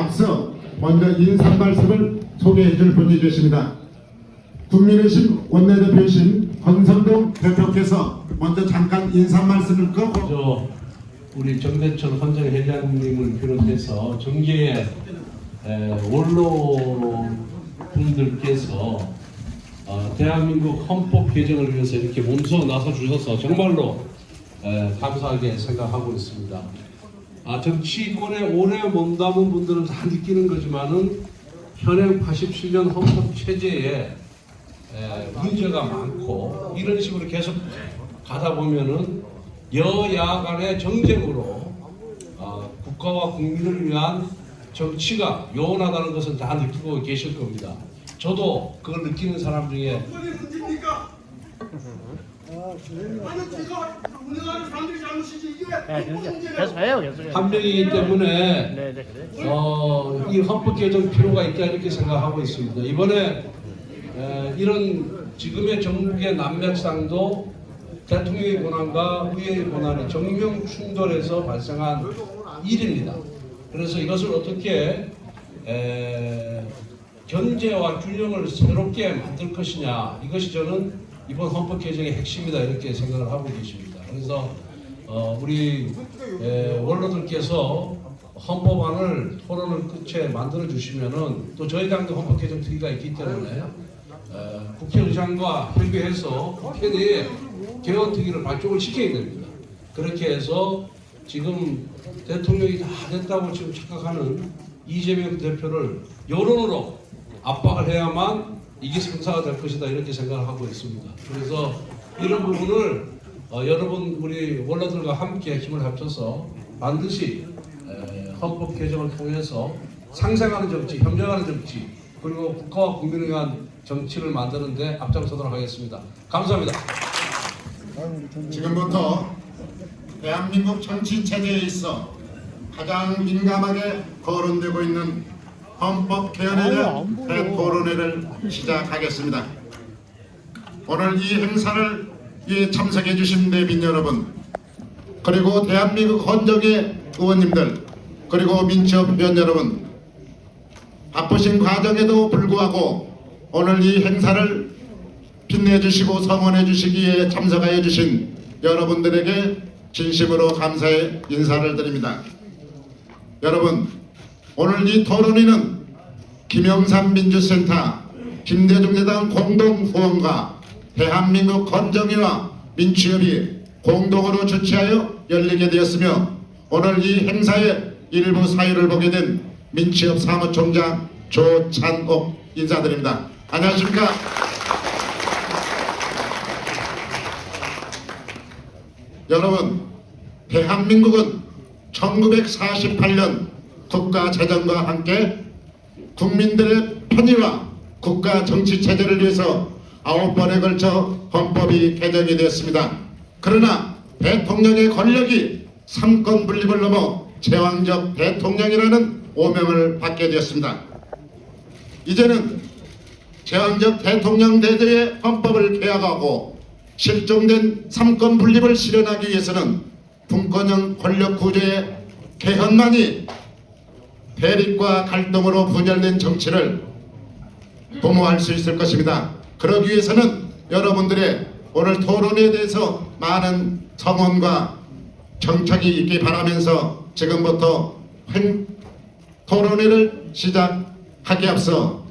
앞서 먼저 인사 말씀을 소개해 줄 분이 계십니다. 국민의힘 원내대표이신 권성동 대표께서 먼저 잠깐 인사 말씀을 끊고 우리 정대철 헌정회장님을 비롯해서 정계의 원로분들께서 대한민국 헌법 개정을 위해서 이렇게 몸소 나서 주셔서 정말로 감사하게 생각하고 있습니다. 정치권에 오래 몸담은 분들은 다 느끼는 거지만은 현행 87년 헌법 체제에 문제가 많고 이런 식으로 계속 가다 보면은 여야 간의 정쟁으로 국가와 국민을 위한 정치가 요원하다는 것은 다 느끼고 계실 겁니다. 저도 그걸 느끼는 사람 중에 한 명이기 때문에 이 헌법 개정 필요가 있다 이렇게 생각하고 있습니다. 이번에 이런 지금의 정국의 난맥상도 대통령의 권한과 의회의 권한이 정명 충돌해서 발생한 일입니다. 그래서 이것을 어떻게 견제와 균형을 새롭게 만들 것이냐, 이것이 저는 이번 헌법 개정의 핵심이다 이렇게 생각을 하고 계십니다. 그래서 우리 원로들께서 헌법안을 토론을 끝에 만들어 주시면은 또 저희 당도 헌법 개정 특위가 있기 때문에 국회의장과 협의해서 국회 내에 개헌 특위를 발족을 시켜야 됩니다. 그렇게 해서 지금 대통령이 다 됐다고 지금 착각하는 이재명 대표를 여론으로 압박을 해야만 이게 성사가 될 것이다 이렇게 생각을 하고 있습니다. 그래서 이런 부분을 여러분 우리 원로들과 함께 힘을 합쳐서 반드시 헌법 개정을 통해서 상생하는 정치, 협력하는 정치, 그리고 국가와 국민을 위한 정치를 만드는 데 앞장서도록 하겠습니다. 감사합니다. 지금부터 대한민국 정치 체제에 있어 가장 민감하게 거론되고 있는 헌법 개헌에 대한 대토론회를 시작하겠습니다. 오늘 이 행사를 참석해 주신 내빈 여러분, 그리고 대한민국 헌정의 의원님들, 그리고 민주협 위원 여러분, 바쁘신 과정에도 불구하고 오늘 이 행사를 빛내주시고 성원해 주시기에 참석하여 주신 여러분들에게 진심으로 감사의 인사를 드립니다. 여러분, 오늘 이 토론회는 김영삼 민주센터, 김대중재단 공동 후원과 대한민국 헌정회와 민주협이 공동으로 주최하여 열리게 되었으며, 오늘 이 행사의 일부 사유를 보게 된 민주협 사무총장 조찬옥 인사드립니다. 안녕하십니까? 여러분, 대한민국은 1948년 국가 재정과 함께 국민들의 편의와 국가 정치 체제를 위해서 9번에 걸쳐 헌법이 개정이 되었습니다. 그러나 대통령의 권력이 삼권 분립을 넘어 제왕적 대통령이라는 오명을 받게 되었습니다. 이제는 제왕적 대통령 대대의 헌법을 개혁하고 실종된 삼권 분립을 실현하기 위해서는 분권형 권력 구조의 개헌만이 대립과 갈등으로 분열된 정치를 도모할 수 있을 것입니다. 그러기 위해서는 여러분들의 오늘 토론에 대해서 많은 성원과 정착이 있기 바라면서 지금부터 토론회를 시작하기 앞서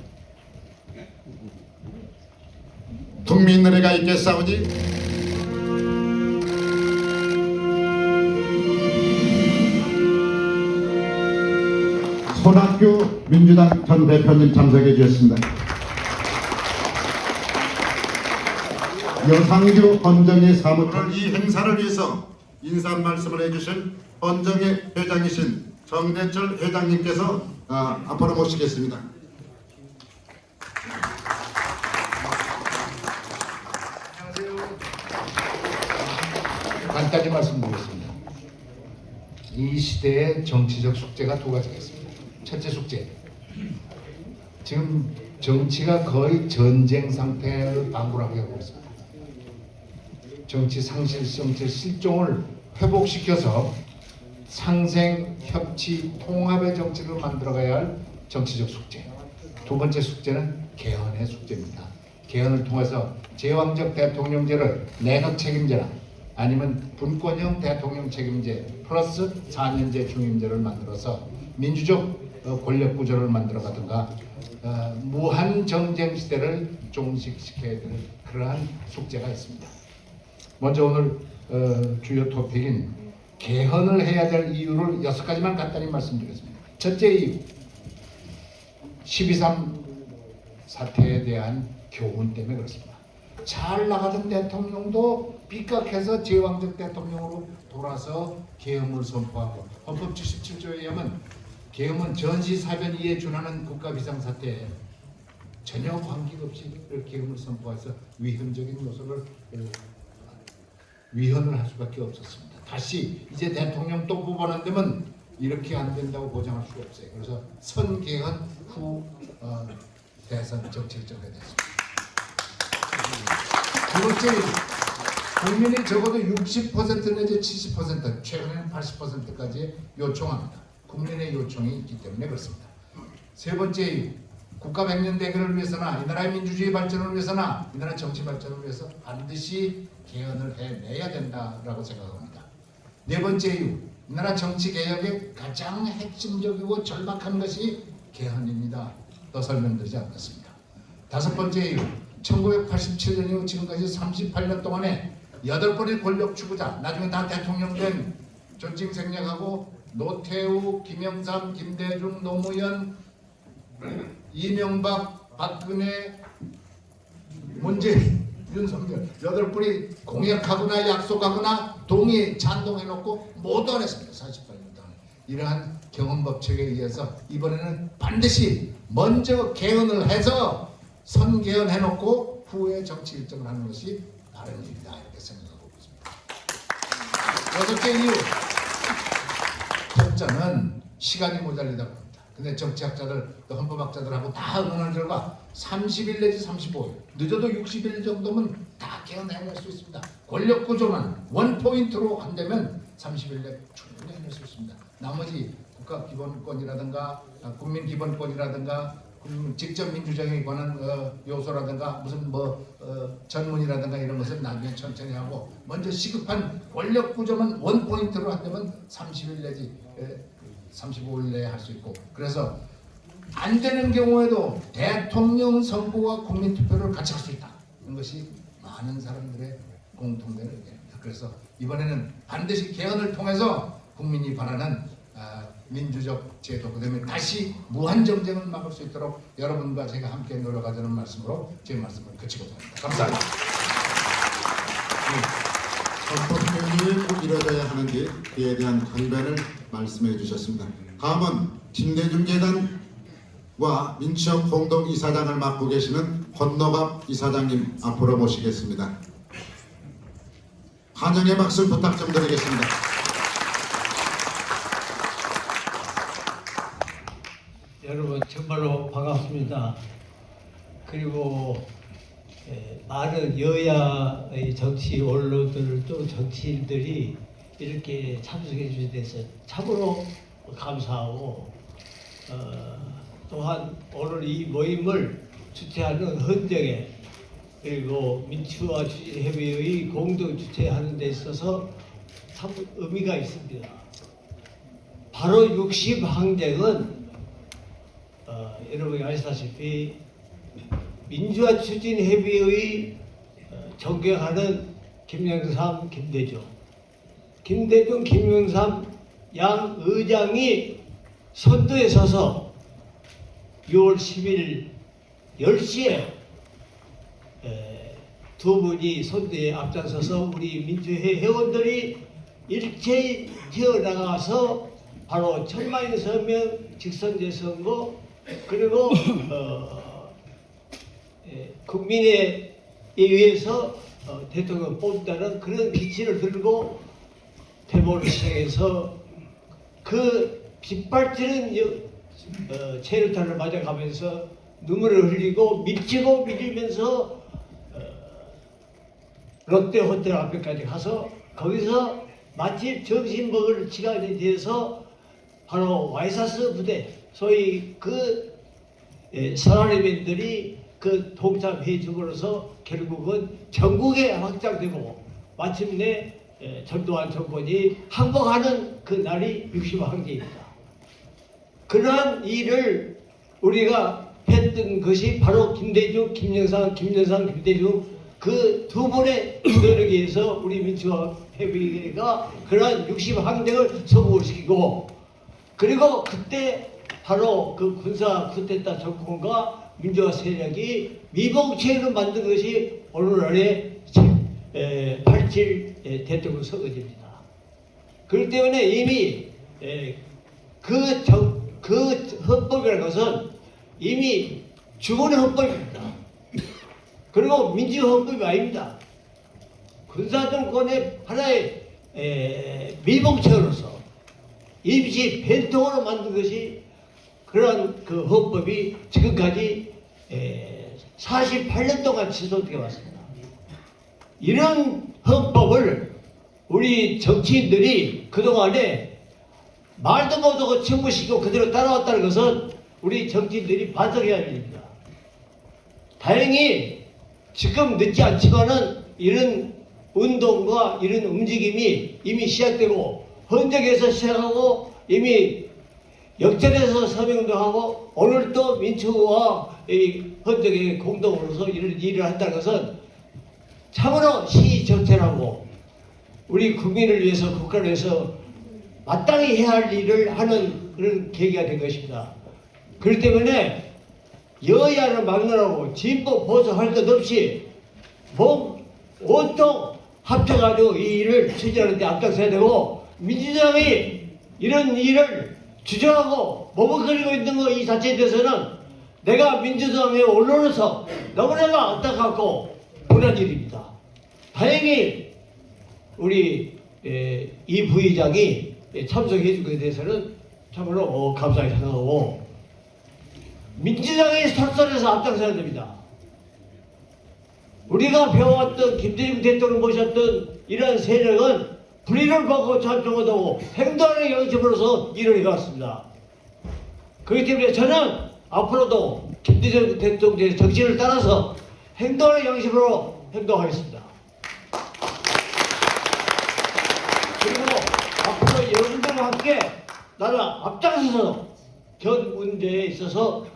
국민노래가 있겠사오니 손학규 민주당 전 대표님 참석해 주셨습니다. 여상규 헌정의 사무총장, 이 행사를 위해서 인사 말씀을 해주신 헌정의 회장이신 정대철 회장님께서 앞으로 모시겠습니다. 간단히 말씀드리겠습니다. 이 시대의 정치적 숙제가 두 가지가 있습니다. 첫째 숙제, 지금 정치가 거의 전쟁 상태를 방불하게 하고 있습니다. 정치 상실, 정치 실종을 회복시켜서 상생, 협치, 통합의 정치를 만들어가야 할 정치적 숙제. 두 번째 숙제는 개헌의 숙제입니다. 개헌을 통해서 제왕적 대통령제를 내각 책임제나 아니면 분권형 대통령 책임제 플러스 4년제 중임제를 만들어서 민주적 권력 구조를 만들어가든가 무한 정쟁 시대를 종식시켜야 될 그러한 숙제가 있습니다. 먼저 오늘 주요 토픽인 개헌을 해야 될 이유를 6가지만 간단히 말씀드리겠습니다. 첫째 이유, 12.3 사태에 대한 교훈 때문에 그렇습니다. 잘 나가던 대통령도 삐깍해서 제왕적 대통령으로 돌아서 계엄을 선포하고 헌법 77조에 의하면 계엄은 전시사변 이에 준하는 국가 비상사태에 전혀 관계 없이 계엄을 선포해서 위헌적인 요소를 위헌을 할 수밖에 없었습니다. 다시 이제 대통령 또 뽑아낸다면 이렇게 안 된다고 보장할 수가 없어요. 그래서 선개헌 후 대선 정치를 정해야 됐습니다. 두 번째, 국민이 적어도 60% 내지 70%, 최근에는 80%까지 요청합니다. 국민의 요청이 있기 때문에 그렇습니다. 세 번째 이유, 국가 백년 대계를 위해서나 이 나라의 민주주의 발전을 위해서나 이 나라 정치 발전을 위해서 반드시 개헌을 해내야 된다라고 생각합니다. 네 번째 이유, 이 나라 정치 개혁의 가장 핵심적이고 절박한 것이 개헌입니다. 더 설명드리지 않겠습니다. 다섯 번째 이유, 1987년 이후 지금까지 38년 동안에 8번의 권력 추구자, 나중에 다 대통령 된 존칭 생략하고 노태우, 김영삼, 김대중, 노무현, 이명박, 박근혜, 문재인, 윤석열 8분이 공약하거나 약속하거나 동의, 찬동해놓고 모두 안 했습니다. 48년 동안. 이러한 경험법칙에 의해서 이번에는 반드시 먼저 개헌을 해서 선개헌 해놓고 후에 정치 일정을 하는 것이 다른 일이다 이렇게 생각하고 있습니다. 여섯째 이유, 협자는 시간이 모자리다 봅니다. 근데 정치학자들, 또 헌법학자들하고 다 의논한 결과 30일 내지 35일, 늦어도 60일 정도면 다 개헌해낼 수 있습니다. 권력 구조만 원포인트로 한다면 30일 내 충분히 해낼 수 있습니다. 나머지 국가 기본권이라든가 국민 기본권이라든가 직접 민주정에 관한 요소라든가 무슨 전문이라든가 이런 것은 나중에 천천히 하고 먼저 시급한 권력 구조만 원포인트로 한다면 30일 내지 35일 내에 할 수 있고, 그래서 안 되는 경우에도 대통령 선거와 국민투표를 같이 할 수 있다. 이런 것이 많은 사람들의 공통된 의견입니다. 그래서 이번에는 반드시 개헌을 통해서 국민이 바라는 민주적 제도, 그 다음에 다시 무한정쟁을 막을 수 있도록 여러분과 제가 함께 노력하자는 말씀으로 제 말씀을 그치고자 합니다. 감사합니다. 헌법개혁이 꼭 이루어져야 하는지 그에 대한 강변을 말씀해 주셨습니다. 다음은 김대중 재단과 민치협 공동이사장을 맡고 계시는 권노갑 이사장님 앞으로 모시겠습니다. 환영의 박수 부탁 좀 드리겠습니다. 여러분 정말로 반갑습니다. 그리고 많은 여야의 정치 원로들 또 정치인들이 이렇게 참석해 주셔서 돼서 참으로 감사하고 또한 오늘 이 모임을 주최하는 헌정에 그리고 민주화 추진협의회의 공동 주최하는 데 있어서 참 의미가 있습니다. 바로 60항쟁은 여러분이 아시다시피 민주화 추진협의회의 존경하는 김영삼, 김대중, 김영삼 양 의장이 선두에 서서 6월 10일 10시에 두 분이 선두에 앞장서서 우리 민주회 회원들이 일체히 튀어나가서 바로 천만인 서명 직선제 선거 그리고 국민에 의해서 대통령 뽑는다는 그런 기치를 들고 대모를 시작해서 그 빗발치는 체류탄을 맞아가면서 눈물을 흘리고 미치고 밀리면서 롯데 호텔 앞에까지 가서 거기서 마침 점심 먹을 시간이 돼서 바로 와이사스 부대, 소위 그 사라리맨들이 그 동참해 줌으로써 결국은 전국에 확장되고 마침내 전두환 정권이 항복하는 그 날이 65항쟁입니다. 그러한 일을 우리가 했던 것이 바로 김대중, 김영삼, 김대중 그 두 분의 노력에 의해서 우리 민주화 회비가 그러한 60항쟁을 성공시키고, 그리고 그때 바로 그 군사 쿠데타 정권과 민주화 세력이 미봉책을 만든 것이 오늘날의 87 대통령 선거입니다. 그렇기 때문에 이미 그 헌법이라는 것은 이미 죽은 헌법입니다. 그리고 민주헌법이 아닙니다. 군사정권의 하나의 미봉책으로서 임시 벤통으로 만든 것이 그런 그 헌법이 지금까지 48년 동안 지속되어 왔습니다. 이런 헌법을 우리 정치인들이 그동안에 말도 못하고 청구시키고 그대로 따라왔다는 것은 우리 정치인들이 반성해야 됩니다. 다행히 지금 늦지 않지만은 이런 운동과 이런 움직임이 이미 시작되고, 헌정에서 시작하고 이미 역전에서 서명운동하고 오늘 또 민주와 이 헌정의 공동으로서 이런 일을 한다는 것은 참으로 시의적절하고 우리 국민을 위해서, 국가를 위해서 마땅히 해야 할 일을 하는 그런 계기가 된 것입니다. 그렇기 때문에 여야를 막론하고 진보 보수 할 것 없이 온통 합쳐가지고 이 일을 추진하는 데 앞장서야 되고, 민주당이 이런 일을 주장하고 머뭇거리고 있는 것 이 자체에 대해서는 내가 민주당의 언론에서 너무나 안타깝고 분한 일입니다. 다행히 우리 이 부의장이 참석해 준 것에 대해서는 참으로 감사하게 생각하고, 민주당의 설설에서 앞장서야 됩니다. 우리가 배워왔던 김대중 대통령 모셨던 이러한 세력은 불의를 받고 찬송하고 행동하는 양심으로서 일을 해왔습니다. 그렇기 때문에 저는 앞으로도 김대중 대통령의 정신을 따라서 행동하는 양심으로 행동하겠습니다. 그리고 앞으로 여러분들과 함께 나는 앞장서서 전 문제에 있어서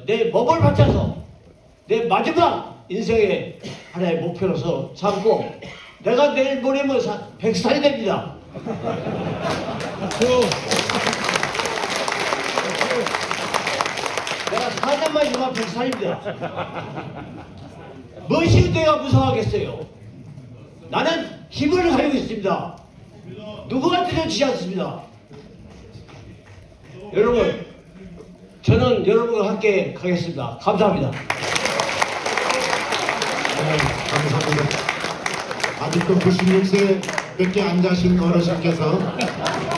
내 몸을 바쳐서 내 마지막 인생의 하나의 목표로서 삼고, 내가 내일 모레면 100살이 됩니다. 내가 4년만 있으면 100살입니다. 무엇이 내가 무서워하겠어요? 나는 힘을 가지고 있습니다. 누구한테도 지지 않습니다. 여러분, 저는 여러분과 함께 가겠습니다. 감사합니다. 네, 감사합니다. 아직도 96세밖에 안 자신 어르신께서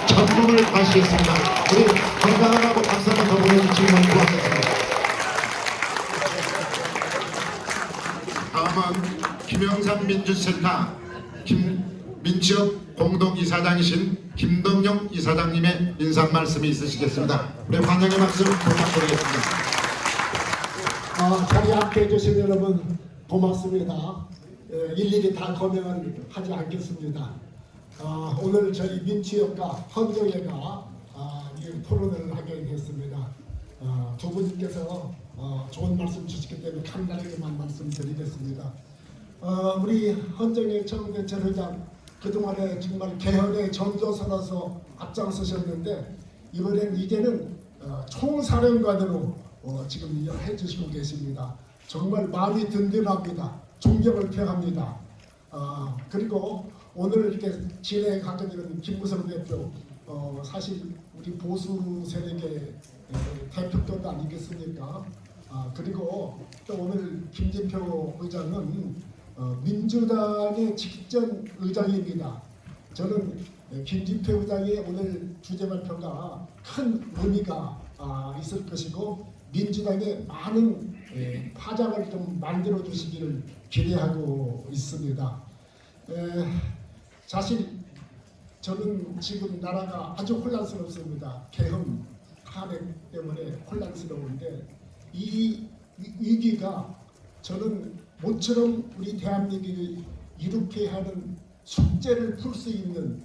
전문을 다시했습니다. 우리 건강하고 박수 한번 더 보내주시면 고맙겠습니다. 다음은 김영삼 민주센터 민취업 공동이사장이신 김동영 이사장님의 인사 말씀이 있으시겠습니다. 우리 환영의 박수 부탁드리겠습니다. 자리 앞에 해주신 여러분 고맙습니다. 일일이 다 거명은 하지 않겠습니다. 오늘 저희 민취협과 헌정회가 이 토론을 하게 됐습니다. 두 분께서 좋은 말씀 주시기 때문에 간단하게만 말씀드리겠습니다. 우리 헌정회 청대철 회장 그동안에 정말 개헌의 전조선에서 앞장서셨는데, 이제는 총사령관으로 지금 일을 해주시고 계십니다. 정말 마음이 든든합니다. 존경을 표합니다. 그리고 오늘 이렇게 진행하게 되는 김무성 대표, 사실 우리 보수 세력의 대표격도 아니겠습니까? 그리고 또 오늘 김진표 의장은 민주당의 직전 의장입니다. 저는 김진표 의장의 오늘 주제 발표가 큰 의미가 있을 것이고, 민주당의 많은 파장을 좀 만들어 주시기를 기대하고 있습니다. 사실 저는 지금 나라가 아주 혼란스럽습니다. 개헌 탄핵 때문에 혼란스러운데 이 위기가 저는 모처럼 우리 대한민국이 이렇게 하는 숙제를 풀 수 있는,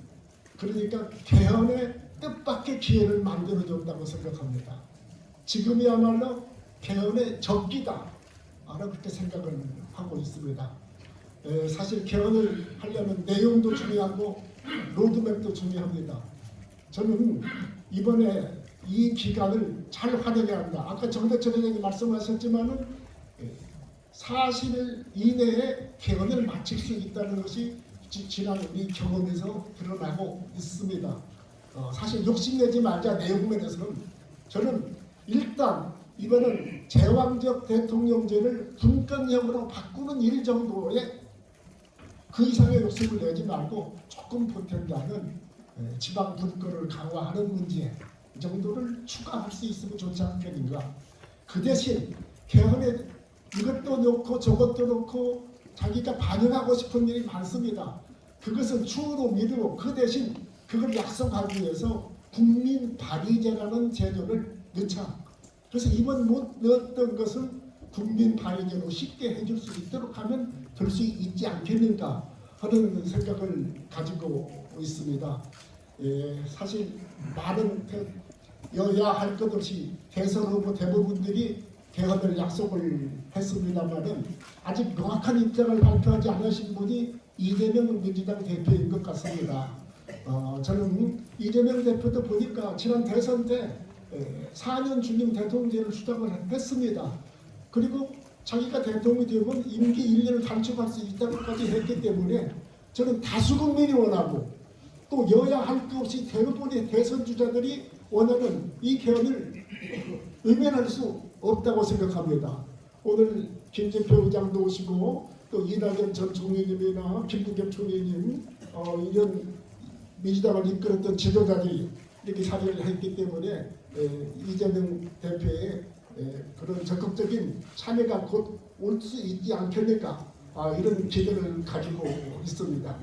그러니까 개헌의 뜻밖의 기회를 만들어줬다고 생각합니다. 지금이야말로 개헌의 적기다, 그렇게 생각을 하고 있습니다. 사실 개헌을 하려면 내용도 중요하고 로드맵도 중요합니다. 저는 이번에 이 기간을 잘 활용해야 합니다. 아까 정대철 의원이 말씀하셨지만은 40일 이내에 개헌을 마칠 수 있다는 것이 지난 우리 경험에서 드러나고 있습니다. 사실 욕심내지 말자 내용면에서는 저는 일단 이번은 제왕적 대통령제를 분권형으로 바꾸는 일 정도의 그 이상의 욕심을 내지 말고 조금 보탠다는 지방 분권을 강화하는 문제 이 정도를 추가할 수 있으면 좋지 않겠는가. 그 대신 개헌에 이것도 놓고 저것도 놓고 자기가 반영하고 싶은 일이 많습니다. 그것은 추후로 미루고 그 대신 그걸 약속하기 위해서 국민 발의제라는 제도를 넣자. 그래서 이번 못 넣었던 것은 국민 발의제로 쉽게 해줄 수 있도록 하면 될 수 있지 않겠는가 하는 생각을 가지고 있습니다. 사실 많은 여야 할 것 없이 대선 후보 대부분들이 개헌을 약속을 했습니다만은 아직 명확한 입장을 발표하지 않으신 분이 이재명 민주당 대표인 것 같습니다. 저는 이재명 대표도 보니까 지난 대선 때 4년 중임 대통령제를 주장을 했습니다. 그리고 자기가 대통령이 되면 임기 1년을 단축할 수 있다고까지 했기 때문에 저는 다수 국민이 원하고 또 여야 할 것 없이 대부분의 대선 주자들이 원하는 이 개헌을 외면할 수 없다고 생각합니다. 오늘 김재표 의장도 오시고 또 이낙연 전 총리님이나 김부겸 총리님 이런 민주당을 이끌었던 지도자들이 이렇게 자리를 했기 때문에 이재명 대표의 그런 적극적인 참여가 곧 올 수 있지 않겠는가 이런 기대를 가지고 있습니다.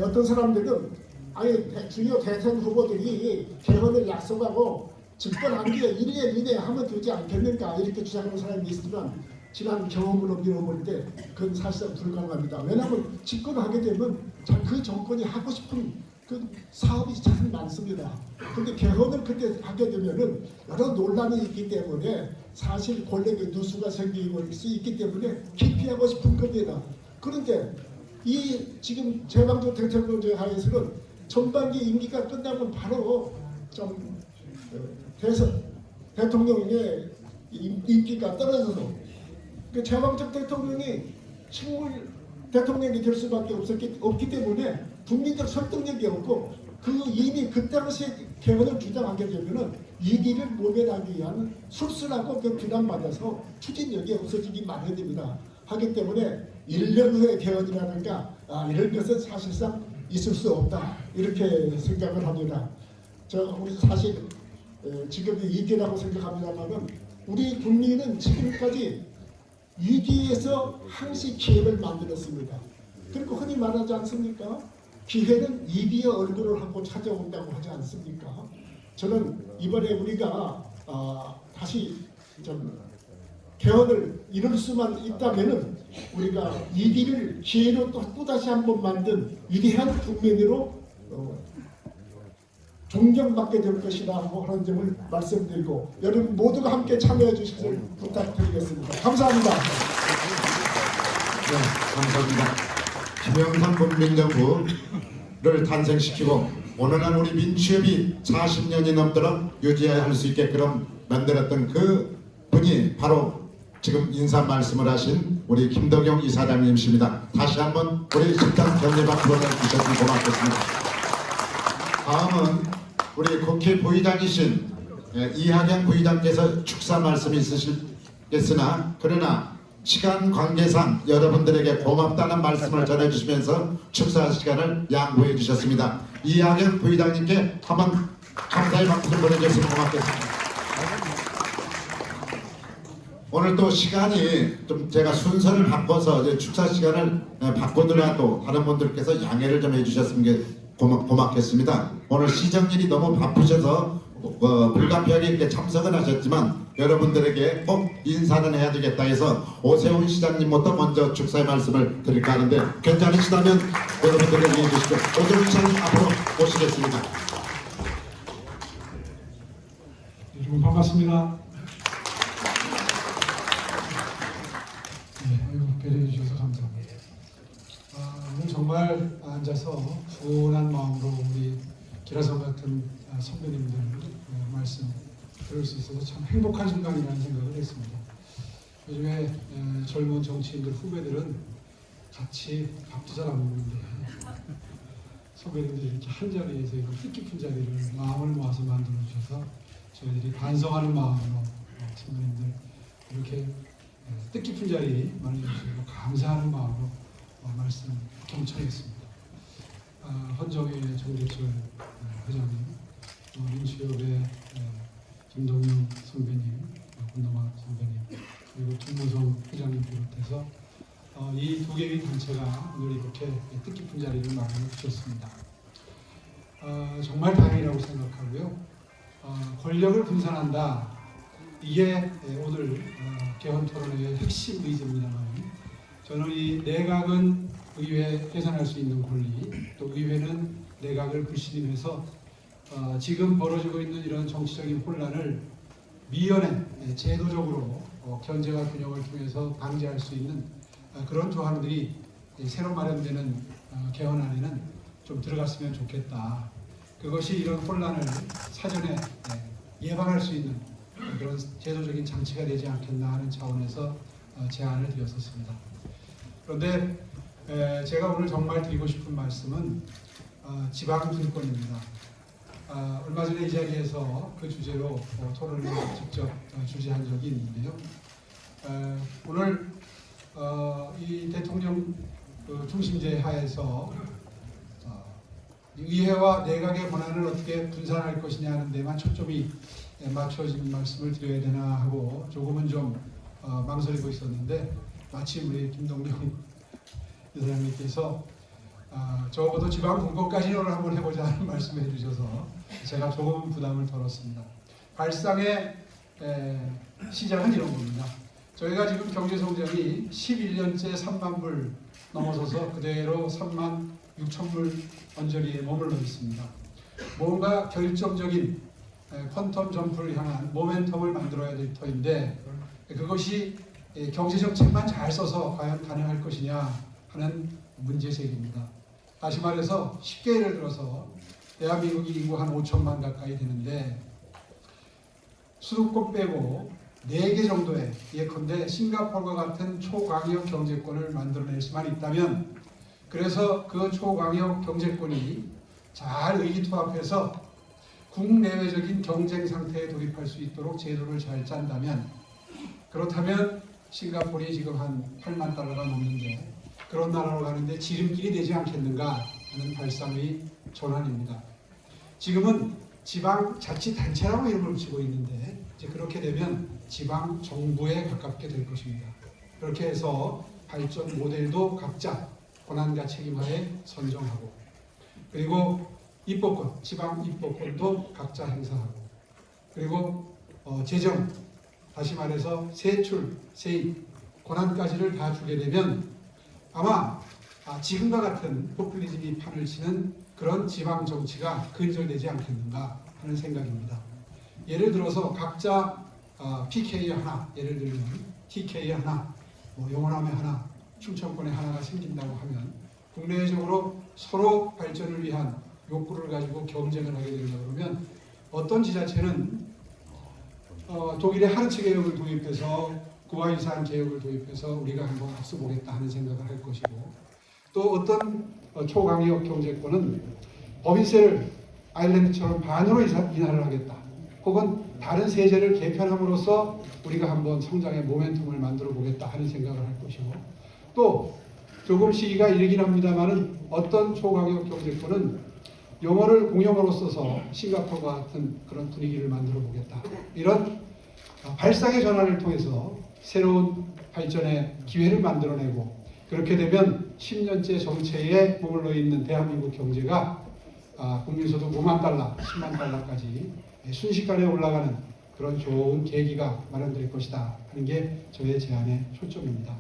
어떤 사람들은 아예 주요 대선 후보들이 개헌을 약속하고 집권한 뒤에 1년 이내에 하면 되지 않겠는가 이렇게 주장하는 사람이 있지만 지난 경험으로 밀어볼 때 그건 사실상 불가능합니다. 왜냐하면 집권하게 되면 그 정권이 하고 싶은 그 사업이 참 많습니다. 그런데 개헌을 그때 하게 되면은 여러 논란이 있기 때문에 사실 권력의 누수가 생길 수 있기 때문에 기피하고 싶은 겁니다. 그런데 이 지금 제왕적 대통령제 하에서는 전반기 임기가 끝나면 바로 좀 대통령의 인기가 떨어져서 그 제왕적 대통령이 식물 대통령이 될 수밖에 없기 때문에 국민적 설득력이 없고 이미 그 당시에 개헌을 주장하게 되면은 이 길을 모면하기 위한 술수라고 그 비난받아서 추진력이 없어지기 마련입니다. 하기 때문에 1년 후에 개헌이라든가 이런 것은 사실상 있을 수 없다 이렇게 생각을 합니다. 우리 사실 지금이 위기라고 생각합니다만은 우리 국민은 지금까지 위기에서 항시 기회를 만들었습니다. 그리고 흔히 말하지 않습니까? 기회는 위기의 얼굴을 하고 찾아온다고 하지 않습니까? 저는 이번에 우리가 다시 좀 개헌을 이룰 수만 있다면은 우리가 위기를 기회로 또다시 한번 만든 위대한 국민으로 존경받게 될 것이라고 하는 점을 말씀드리고 여러분 모두가 함께 참여해 주시길 부탁드리겠습니다. 감사합니다. 네, 감사합니다. 김영삼 국민정부를 탄생시키고 오늘날 우리 민취협이 40년이 넘도록 유지해야 할 수 있게끔 만들었던 그 분이 바로 지금 인사 말씀을 하신 우리 김덕영 이사장님이십니다. 다시 한번 우리 식당 견제박 불러주셔서 고맙겠습니다. 다음은 우리 국회 부의장이신 이하경 부의장께서 축사 말씀이 있으시겠으나 그러나 시간 관계상 여러분들에게 고맙다는 말씀을 전해주시면서 축사 시간을 양보해 주셨습니다. 이하경 부의장님께 한번 감사의 박수 좀 보내주셨으면 고맙겠습니다. 오늘 또 시간이 좀 제가 순서를 바꿔서 이제 축사 시간을 바꾸더라도 다른 분들께서 양해를 좀 해주셨으면 고맙겠습니다. 오늘 시정일이 너무 바쁘셔서 불가피하게 이렇게 참석을 하셨지만 여러분들에게 꼭 인사는 해야 되겠다 해서 오세훈 시장님부터 먼저 축사의 말씀을 드릴까 하는데 괜찮으시다면 여러분들을 위해 주시고 오세훈 시장님 앞으로 모시겠습니다. 여러분 반갑습니다. 네, 배려해 주셔서 감사합니다. 오늘 정말 앉아서 분한 마음으로 우리 기라성 같은 선배님들 말씀 들을 수 있어서 참 행복한 순간이라는 생각을 했습니다. 요즘에 젊은 정치인들 후배들은 같이 밥도 잘 안 먹는데 선배님들이 이렇게 한 자리에서 이런 뜻깊은 자리를 마음을 모아서 만들어 주셔서 저희들이 반성하는 마음으로 선배님들 이렇게 뜻깊은 자리 마련해주시고 감사하는 마음으로 말씀 경청했습니다. 헌정의 정대철 회장님, 민주협의 김동영 선배님, 권동학 선배님, 그리고 김무성 회장님 비롯해서 이 두 개의 단체가 오늘 이렇게 뜻깊은 자리를 마련해 주셨습니다. 정말 다행이라고 생각하고요. 권력을 분산한다. 이게 오늘 개헌 토론회의 핵심 의제입니다만 저는 이 내각은 의회 해산할 수 있는 권리, 또 의회는 내각을 불신임해서 지금 벌어지고 있는 이런 정치적인 혼란을 미연에 제도적으로 견제와 균형을 통해서 방지할 수 있는 그런 조항들이 새로 마련되는 개헌안에는 좀 들어갔으면 좋겠다. 그것이 이런 혼란을 사전에 예방할 수 있는 그런 제도적인 장치가 되지 않겠나 하는 차원에서 제안을 드렸었습니다. 그런데 제가 오늘 정말 드리고 싶은 말씀은 지방분권입니다. 얼마 전에 이 자리에서 그 주제로 토론을 직접 주재한 적이 있는데요. 오늘 이 대통령 중심제 하에서 의회와 내각의 권한을 어떻게 분산할 것이냐 하는 데만 초점이 맞춰진 말씀을 드려야 되나 하고 조금은 좀 망설이고 있었는데 마침 우리 김동영 여사님께서 적어도 지방 분권까지는 오늘 한번 해보자 하는 말씀을 해주셔서 제가 조금은 부담을 덜었습니다. 발상의 시작은 이런 겁니다. 저희가 지금 경제성장이 11년째 3만 불 넘어서서 그대로 3만 6천 불 언저리에 머물러 있습니다. 뭔가 결정적인 퀀텀 점프를 향한 모멘텀을 만들어야 될 터인데 그것이 경제정책만 잘 써서 과연 가능할 것이냐 하는 문제제기입니다. 다시 말해서 쉽게 예를 들어서 대한민국이 인구 한 5천만 가까이 되는데 수도권 빼고 4개 정도의 예컨대 싱가포르와 같은 초광역 경제권을 만들어낼 수만 있다면 그래서 그 초광역 경제권이 잘 의기투합해서 국내외적인 경쟁 상태에 돌입할 수 있도록 제도를 잘 짠다면 그렇다면 싱가포르이 지금 한 8만 달러가 넘는데 그런 나라로 가는데 지름길이 되지 않겠는가 하는 발상의 전환입니다. 지금은 지방자치단체라고 이름을 붙이고 있는데 이제 그렇게 되면 지방정부에 가깝게 될 것입니다. 그렇게 해서 발전 모델도 각자 권한과 책임하에 선정하고 그리고 입법권, 지방 입법권도 각자 행사하고 그리고 재정, 다시 말해서 세출, 세입, 권한까지를 다 주게 되면 아마 지금과 같은 포퓰리즘이 판을 치는 그런 지방 정치가 근절되지 않겠는가 하는 생각입니다. 예를 들어서 각자 PK 하나, 예를 들면 TK 하나, 영원함에 하나, 충청권에 하나가 생긴다고 하면 국내적으로 서로 발전을 위한 욕구를 가지고 경쟁을 하게 된다 그러면 어떤 지자체는 독일의 하르츠 개혁을 도입해서 구화유산 개혁을 도입해서 우리가 한번 앞서보겠다 하는 생각을 할 것이고 또 어떤 초강력 경제권은 법인세를 아일랜드처럼 반으로 인하를 하겠다 혹은 다른 세제를 개편함으로써 우리가 한번 성장의 모멘텀을 만들어 보겠다 하는 생각을 할 것이고 또 조금 시기가 이르긴 합니다만은 어떤 초강력 경제권은 영어를 공용어로 써서 싱가포르와 같은 그런 분위기를 만들어 보겠다. 이런 발상의 전환을 통해서 새로운 발전의 기회를 만들어내고 그렇게 되면 10년째 정체에 머물러 있는 대한민국 경제가 국민소득 5만 달러, 10만 달러까지 순식간에 올라가는 그런 좋은 계기가 마련될 것이다 하는 게 저의 제안의 초점입니다.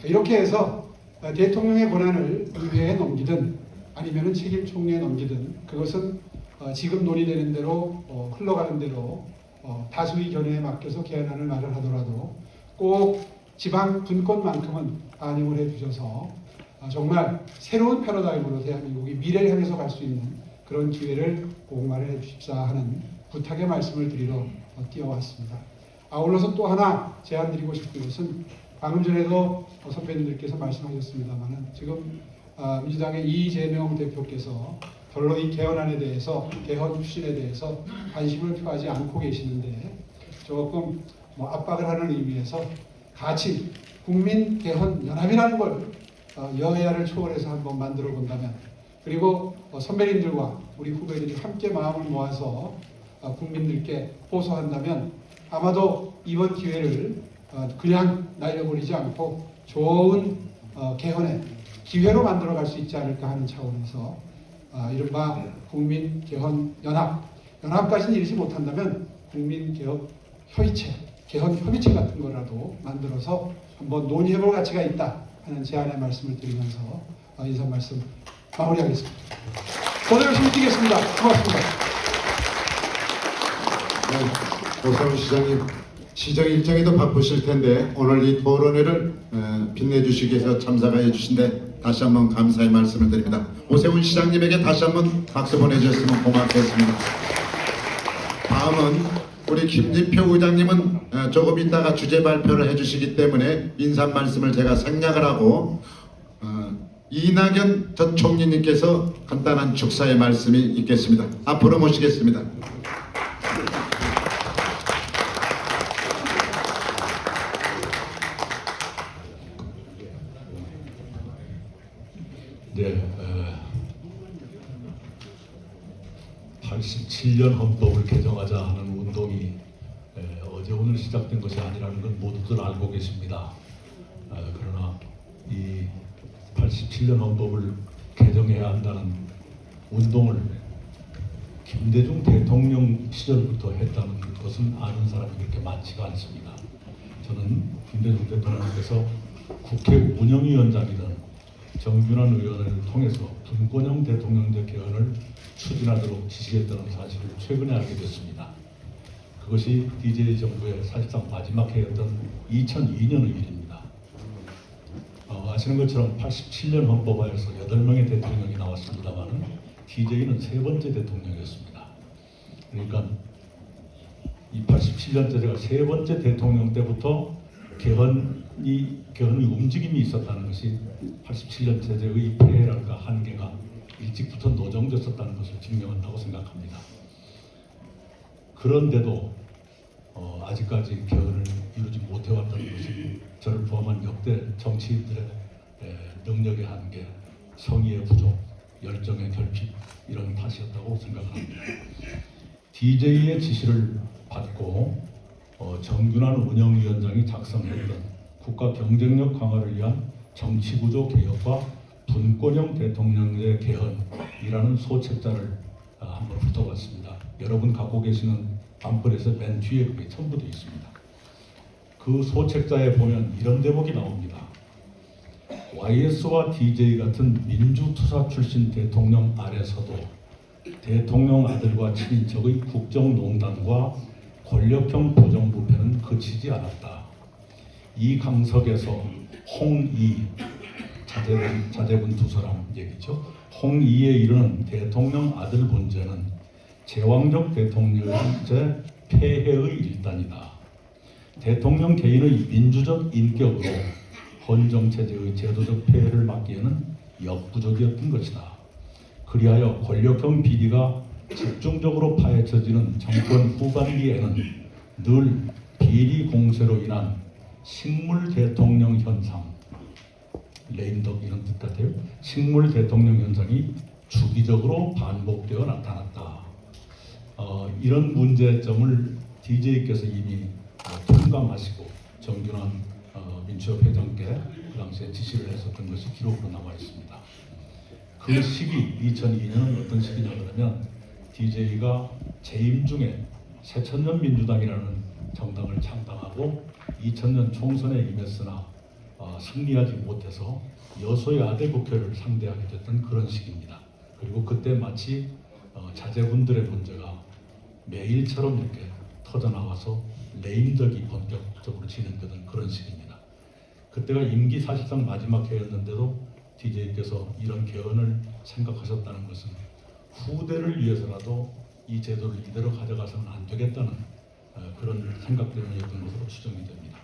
이렇게 해서 대통령의 권한을 의회에 넘기든 아니면 책임 총리에 넘기든 그것은 지금 논의되는 대로 흘러가는 대로 다수의 견해에 맡겨서 개헌안을 마련하더라도 꼭 지방 분권만큼은 반영을 해주셔서 정말 새로운 패러다임으로 대한민국이 미래를 향해서 갈 수 있는 그런 기회를 꼭 마련해 주십사 하는 부탁의 말씀을 드리러 뛰어왔습니다. 아울러서 또 하나 제안드리고 싶은 것은 방금 전에도 선배님들께서 말씀하셨습니다만 지금 민주당의 이재명 대표께서 별로 이 개헌안에 대해서 개헌 추진에 대해서 관심을 표하지 않고 계시는데 조금 압박을 하는 의미에서 같이 국민 개헌 연합이라는 걸 여야를 초월해서 한번 만들어 본다면 그리고 선배님들과 우리 후배들이 함께 마음을 모아서 국민들께 호소한다면 아마도 이번 기회를 그냥 날려버리지 않고 좋은 개헌의 기회로 만들어갈 수 있지 않을까 하는 차원에서 이른바 국민개헌연합까지는 이르지 못한다면 국민개혁협의체, 개헌협의체 같은 거라도 만들어서 한번 논의해볼 가치가 있다 하는 제안의 말씀을 드리면서 인사 말씀 마무리하겠습니다. 오늘 열심히 뛰겠습니다. 고맙습니다. 네, 오세훈 시장님 시정 일정에도 바쁘실 텐데 오늘 이 토론회를 빛내주시기 위해서 참석해 주신데 다시 한번 감사의 말씀을 드립니다. 오세훈 시장님에게 다시 한번 박수 보내주셨으면 고맙겠습니다. 다음은 우리 김진표 의장님은 조금 있다가 주제 발표를 해주시기 때문에 인사 말씀을 제가 생략을 하고 이낙연 전 총리님께서 간단한 축사의 말씀이 있겠습니다. 앞으로 모시겠습니다. 네, 87년 헌법을 개정하자 하는 운동이 어제 오늘 시작된 것이 아니라는 건 모두들 알고 계십니다. 그러나 이 87년 헌법을 개정해야 한다는 운동을 김대중 대통령 시절부터 했다는 것은 아는 사람이 그렇게 많지가 않습니다. 저는 김대중 대통령께서 국회 운영위원장이던 정균환 의원을 통해서 분권형 대통령제 개헌을 추진하도록 지시했다는 사실을 최근에 알게 됐습니다. 그것이 DJ 정부의 사실상 마지막 해였던 2002년의 일입니다. 아시는 것처럼 87년 헌법하에서 8명의 대통령이 나왔습니다만 DJ는 3번째 대통령이었습니다. 그러니까 이 87년째가 3번째 대통령 때부터 개헌의 움직임이 있었다는 것이 87년 체제의 폐해랄까 한계가 일찍부터 노정됐었다는 것을 증명한다고 생각합니다. 그런데도 아직까지 개헌을 이루지 못해왔다는 것이 저를 포함한 역대 정치인들의 능력의 한계, 성의의 부족, 열정의 결핍 이런 탓이었다고 생각합니다. DJ의 지시를 받고 정균환 운영위원장이 작성했던 국가 경쟁력 강화를 위한 정치구조 개혁과 분권형 대통령제 개헌이라는 소책자를 한번 훑어봤습니다. 여러분 갖고 계시는 밤벌에서 맨 뒤에 그게 첨부되어 있습니다. 그 소책자에 보면 이런 대목이 나옵니다. YS와 DJ 같은 민주투사 출신 대통령 아래서도 대통령 아들과 친인척의 국정농단과 권력형 부정부패는 그치지 않았다. 이 강석에서 홍이 자제분 두 사람 얘기죠. 홍이에 이르는 대통령 아들 문제는 제왕적 대통령제 폐해의 일단이다. 대통령 개인의 민주적 인격으로 헌정체제의 제도적 폐해를 막기에는 역부족이었던 것이다. 그리하여 권력형 비리가 집중적으로 파헤쳐지는 정권 후반기에는 늘 비리 공세로 인한 식물 대통령 현상, 레임덕 이런 뜻 같아요. 식물 대통령 현상이 주기적으로 반복되어 나타났다. 이런 문제점을 DJ께서 이미 통감하시고 정균환 민주협 회장께 그 당시에 지시를 했었던 것이 기록으로 남아 있습니다. 그 시기 2002년은 어떤 시기냐 그러면 DJ가 재임 중에 새천년 민주당이라는 정당을 창당하고 2000년 총선에 임했으나 승리하지 못해서 여소야대 국회를 상대하게 됐던 그런 시기입니다. 그리고 그때 마치 자제분들의 문제가 매일처럼 이렇게 터져나와서 레임덕이 본격적으로 진행되던 그런 시기입니다. 그때가 임기 사실상 마지막 해였는데도 DJ께서 이런 개헌을 생각하셨다는 것은 후대를 위해서라도 이 제도를 이대로 가져가서는 안 되겠다는 그런 생각 때문이었던 것으로 추정이 됩니다.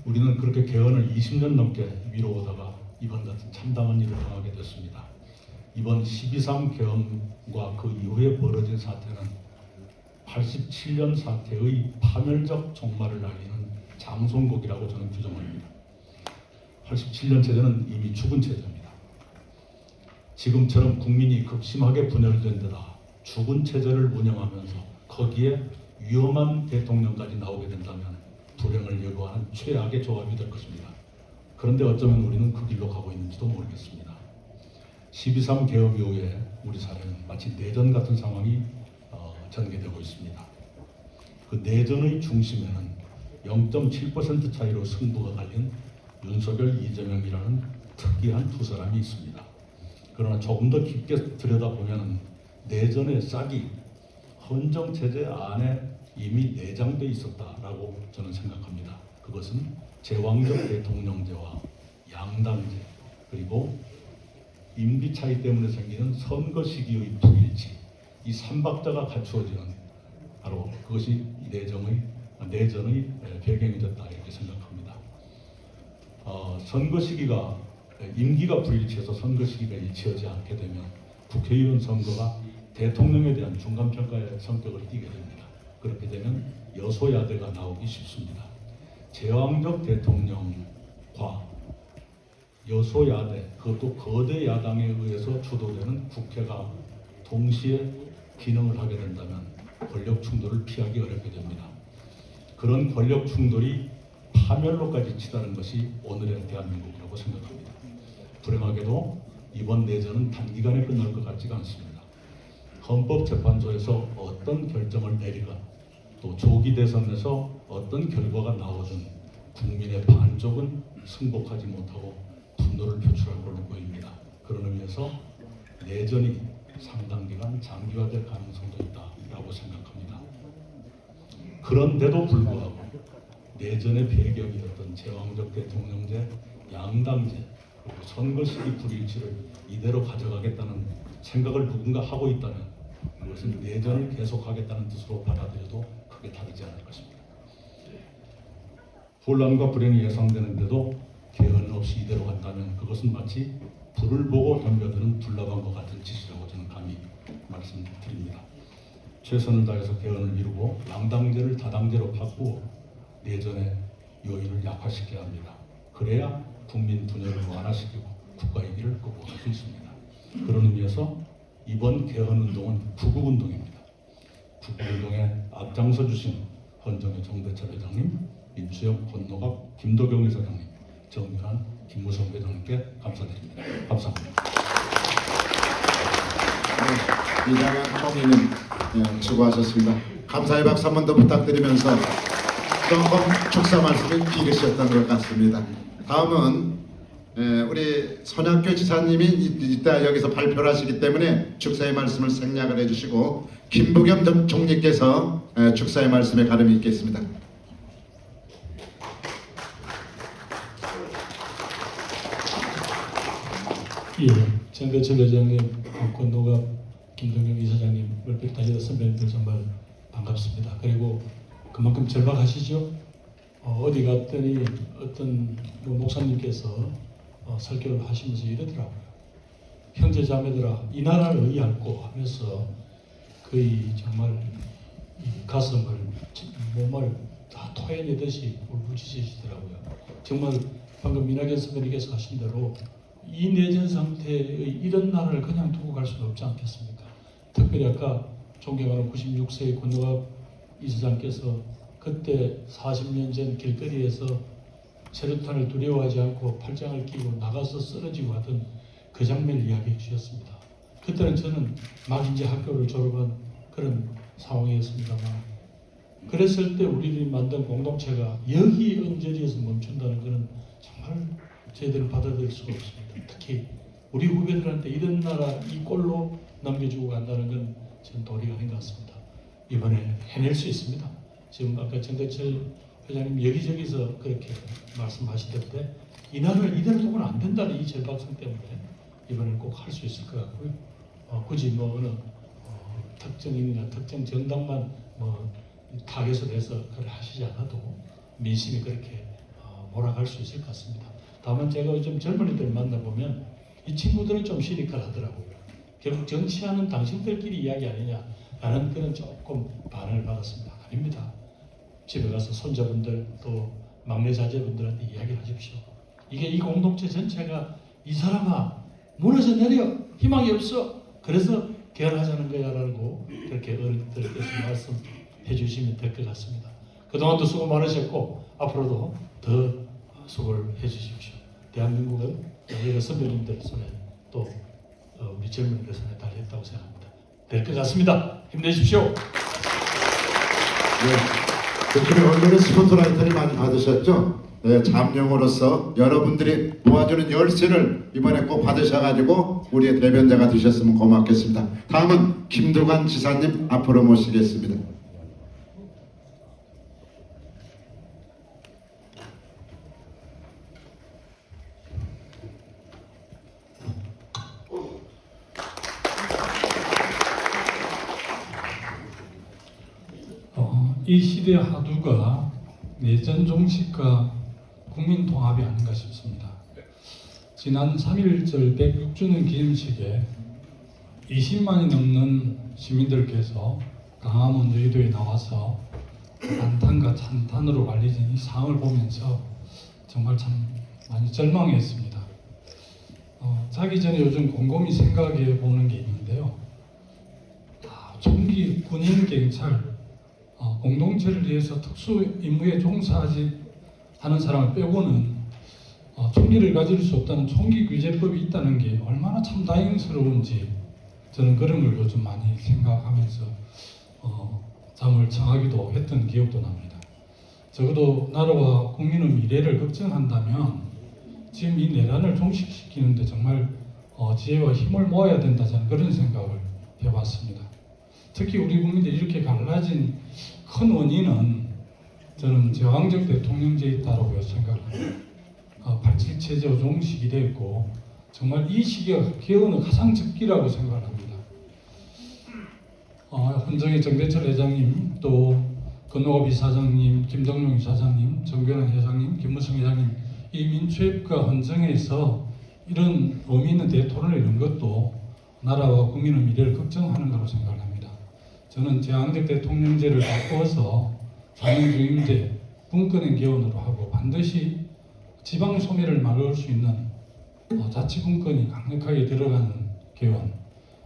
우리는 그렇게 개헌을 20년 넘게 미뤄오다가 이번 같은 참담한 일을 당하게 됐습니다. 이번 12.3 개헌과 그 이후에 벌어진 사태는 87년 사태의 파멸적 종말을 알리는 장송곡이라고 저는 규정합니다. 87년 체제는 이미 죽은 체제입니다. 지금처럼 국민이 극심하게 분열된 데다 죽은 체제를 운영하면서 거기에 위험한 대통령까지 나오게 된다면 불행을 예고하는 최악의 조합이 될 것입니다. 그런데 어쩌면 우리는 그 길로 가고 있는지도 모르겠습니다. 12.3 개헌 이후에 우리 사회는 마치 내전 같은 상황이 전개되고 있습니다. 그 내전의 중심에는 0.7% 차이로 승부가 갈린 윤석열, 이재명이라는 특이한 두 사람이 있습니다. 그러나 조금 더 깊게 들여다보면 내전의 싹이 헌정체제 안에 이미 내장돼 있었다라고 저는 생각합니다. 그것은 제왕적 대통령제와 양당제 그리고 임기 차이 때문에 생기는 선거 시기의 불일치 이 삼박자가 갖추어지는 바로 그것이 내전의 배경이 됐다 이렇게 생각합니다. 선거 시기가 임기가 불일치해서 선거 시기가 일치하지 않게 되면 국회의원 선거가 대통령에 대한 중간평가의 성격을 띠게 됩니다. 그렇게 되면 여소야대가 나오기 쉽습니다. 제왕적 대통령과 여소야대, 그것도 거대 야당에 의해서 주도되는 국회가 동시에 기능을 하게 된다면 권력 충돌을 피하기 어렵게 됩니다. 그런 권력 충돌이 파멸로까지 치닫는 것이 오늘의 대한민국이라고 생각합니다. 불행하게도 이번 내전은 단기간에 끝날 것 같지가 않습니다. 헌법재판소에서 어떤 결정을 내리건 또 조기 대선에서 어떤 결과가 나오든 국민의 반쪽은 승복하지 못하고 분노를 표출할 걸로 보입니다. 그런 의미에서 내전이 상당 기간 장기화될 가능성도 있다라고 생각합니다. 그런데도 불구하고 내전의 배경이었던 제왕적 대통령제, 양당제, 그리고 선거 시기 불일치를 이대로 가져가겠다는 생각을 누군가 하고 있다면 그것은 내전을 계속하겠다는 뜻으로 받아들여도 크게 다르지 않을 것입니다. 혼란과 불행이 예상되는데도 개헌 없이 이대로 간다면 그것은 마치 불을 보고 덤벼드는 불나방과 같은 짓이라고 저는 감히 말씀드립니다. 최선을 다해서 개헌을 이루고 양당제를 다당제로 바꾸어 내전의 요인을 약화시켜야 합니다. 그래야 국민 분열을 완화시키고 국가의 길을 극복할 수 있습니다. 그런 의미에서 이번 개헌운동은 구국운동입니다. 구국운동에 앞장서 주신 헌정의 정대철 회장님, 민주영, 권노갑, 김도경 이사장님, 정윤환, 김무성 회장님께 감사드립니다. 감사합니다. 네, 이장한 총리님 수고하셨습니다. 감사의 박수 한 번 더 부탁드리면서 조금 축사 말씀이 길으셨던 것 같습니다. 다음은 우리 손학규 지사님이 이따 여기서 발표를 하시기 때문에 축사의 말씀을 생략을 해주시고 김부겸 전 총리께서 축사의 말씀에 가름이 있겠습니다. 예, 정대철 회장님, 권노갑, 김동경 이사장님을 비롯한 여러 선배님들 정말 반갑습니다. 그리고 그만큼 절박하시죠? 어디 갔더니 어떤 목사님께서 설교를 하시면서 이러더라고요. 형제 자매들아, 이 나라를 의할고 하면서 거의 정말 이 가슴을 몸을 다 토해내듯이 울부짖으시더라고요. 정말 방금 민하견 선배님께서 하신 대로 이 내전 상태의 이런 나라를 그냥 두고 갈 수는 없지 않겠습니까? 특별히 아까 존경하는 96세의 권노갑 이사장께서 그때 40년 전 길거리에서 체류탄을 두려워하지 않고 팔짱을 끼고 나가서 쓰러지고 하던 그 장면을 이야기해 주셨습니다. 그때는 저는 막 이제 학교를 졸업한 그런 상황이었습니다만, 그랬을 때 우리들이 만든 공동체가 여기 언저리에서 멈춘다는 것은 정말 저희들은 받아들일 수가 없습니다. 특히 우리 후배들한테 이런 나라 이 꼴로 넘겨주고 간다는 건 저는 도리가 아닌 것 같습니다. 이번에 해낼 수 있습니다. 지금 아까 정대철 회장님 여기저기서 그렇게 말씀하시던데 이 나라를 이대로 두고는 안 된다는 이 절박성 때문에 이번에는 꼭 할 수 있을 것 같고요. 굳이 뭐 어느 특정인이나 특정 정당만 뭐 타겟으로 해서 그걸 하시지 않아도 민심이 그렇게 몰아갈 수 있을 것 같습니다. 다만 제가 요즘 젊은이들 만나보면 이 친구들은 좀 시니컬하더라고요. 결국 정치하는 당신들끼리 이야기 아니냐라는 그런 조금 반응을 받았습니다. 아닙니다. 집에 가서 손자분들 또 막내 자제분들한테 이야기를 하십시오. 이게 이 공동체 전체가 이 사람아 무너져 내려 희망이 없어 그래서 개헌하자는 거야라고 그렇게 어른들께서 말씀해 주시면 될 것 같습니다. 그동안도 수고 많으셨고 앞으로도 더 수고를 해 주십시오. 대한민국은 여러 선배님들 손에 또 우리 젊은이들 손에 달렸다고 생각합니다. 될 것 같습니다. 힘내십시오. 네. 특히 언론의 스포트라이트를 많이 받으셨죠? 네, 잠룡으로서 여러분들이 도와주는 열쇠를 이번에 꼭 받으셔가지고 우리의 대변자가 되셨으면 고맙겠습니다. 다음은 김두관 지사님 앞으로 모시겠습니다. 이 시대의 화두가 내전 종식과 국민 통합이 아닌가 싶습니다. 지난 3.1절 106주년 기념식에 20만이 넘는 시민들께서 강화문 여의도에 나와서 안탄과 찬탄으로 관리된 이 상을 보면서 정말 참 많이 절망했습니다. 자기 전에 요즘 곰곰이 생각해 보는 게 있는데요. 총기, 군인, 경찰 공동체를 위해서 특수 임무에 종사하지 하는 사람을 빼고는 총기를 가질 수 없다는 총기 규제법이 있다는 게 얼마나 참 다행스러운지 저는 그런 걸 요즘 많이 생각하면서 잠을 청하기도 했던 기억도 납니다. 적어도 나라와 국민의 미래를 걱정한다면 지금 이 내란을 종식시키는데 정말 지혜와 힘을 모아야 된다 저는 그런 생각을 해봤습니다. 특히 우리 국민들이 이렇게 갈라진 큰 원인은 저는 제왕적 대통령제에 있다고 생각합니다. 87체제 종식이 됐고 정말 이 시기가 개헌의 가장 적기라고 생각합니다. 헌정의 정대철 회장님, 또 건노갑 이사장님, 김정룡 이사장님, 정변환 회장님, 김무성 회장님 이 민주협과 헌정에서 이런 의미 있는 대토론을 이룬 것도 나라와 국민의 미래를 걱정하는 거라고 생각합니다. 저는 제왕적 대통령제를 바꾸어서 사명주임제, 분권행 개헌으로 하고 반드시 지방 소멸을 막을 수 있는 자치분권이 강력하게 들어가는 개헌,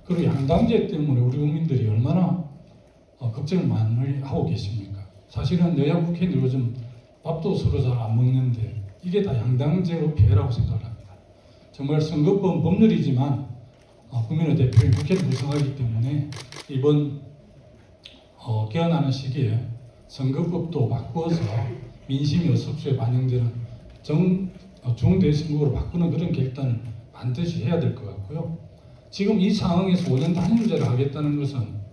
그리고 양당제 때문에 우리 국민들이 얼마나 걱정을 많이 하고 계십니까? 사실은 여야 국회의원들 요즘 밥도 서로 잘 안 먹는데 이게 다 양당제의 피해라고 생각을 합니다. 정말 선거법 법률이지만 국민의 대표인 국회를 구성하기 때문에 이번 개헌하는 시기에 선거법도 바꾸어서 민심이 의석수에 반영되는 중대선거로 바꾸는 그런 결단을 반드시 해야 될 것 같고요. 지금 이 상황에서 5년 단일제를 하겠다는 것은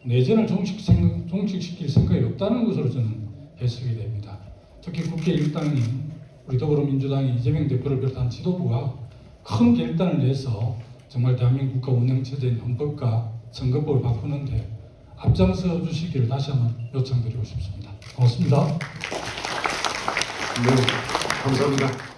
내전을 종식시킬 생각이 없다는 것으로 저는 해석이 됩니다. 특히 국회 일당인 우리 더불어민주당의 이재명 대표를 비롯한 지도부가 큰 결단을 내서 정말 대한민국 국가 운영체제인 헌법과 선거법을 바꾸는데 앞장서 주시기를 다시 한번 요청드리고 싶습니다. 고맙습니다. 네, 감사합니다.